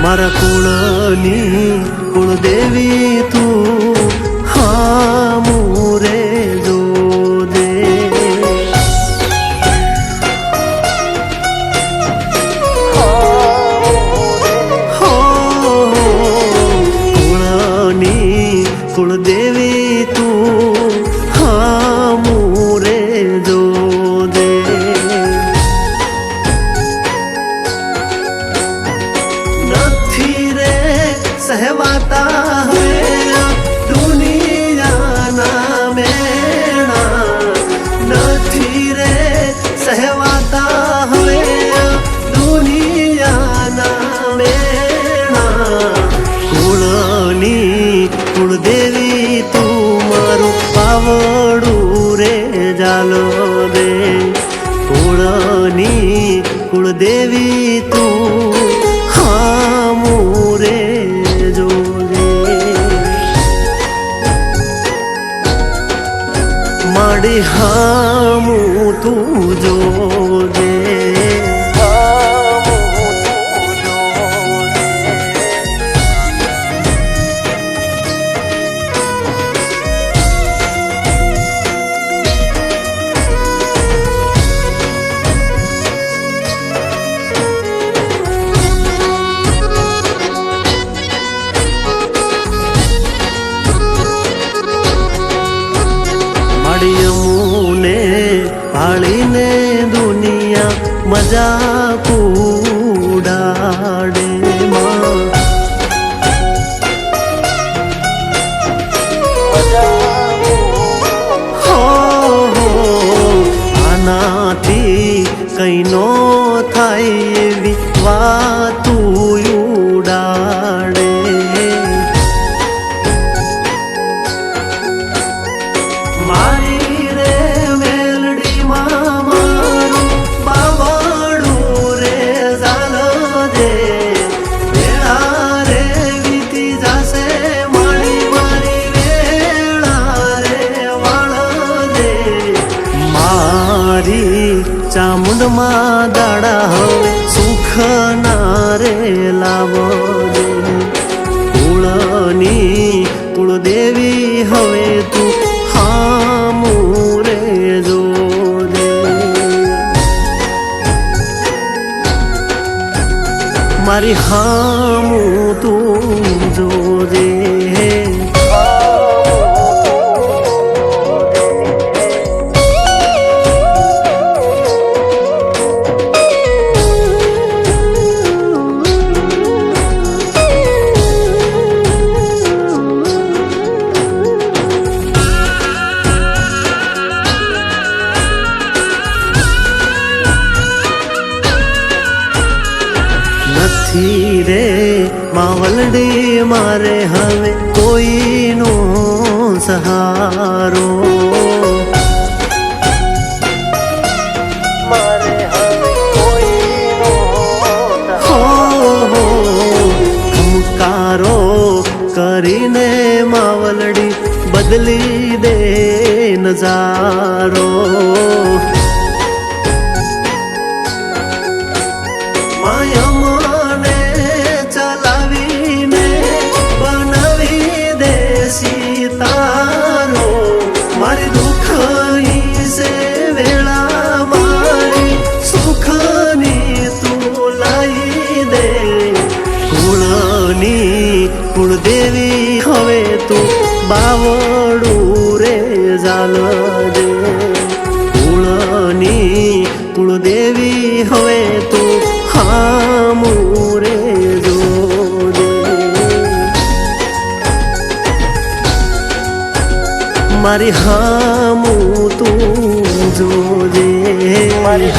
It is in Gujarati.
મારા કુળની કુળદેવી તું હા મુરે જોજે કુળની કુળદેવી તું હા મુરે જોજે સહેવાતા હવે દુનિયાના મેણા નથી રે સહેવાતા હવે દુનિયાના મેણા કુળની કુળદેવી તું મારું પાવડું રે જાલો દે કુળની કુળદેવી તું હા મુરે માડી હામું તું જોજે યમુને પાળીને દુનિયા મજાક ઉડાડે આનાથી કઈ નો થાય એવી વાતું ઉડાડે મારી રે મેલડી મારું બાવડું રે ઝાલો દે વેળા રે વીતી જાશે મારી વેળા રે વાળ દે મારી ચામુંડમાં દાડા હવે સુખ ના રે લાવો દે કુળની કુળદેવી હવે તું મુરે જોજે મારી હામું તું જોજે રે માવલડી મારે હવે કોઈનો સહારો મારે હવે કોઈનો ખમકારો કરીને માવલડી બદલી દે નજારો તારો મારી દુઃખની સે વેળા મારી સુખની તું લાઈ દે કુળની કુળદેવી હવે તું બાવડું રે ઝાલો દે કુળની કુળદેવી હવે તું હામું રે જોજે મારી હામું તું જોજે મારી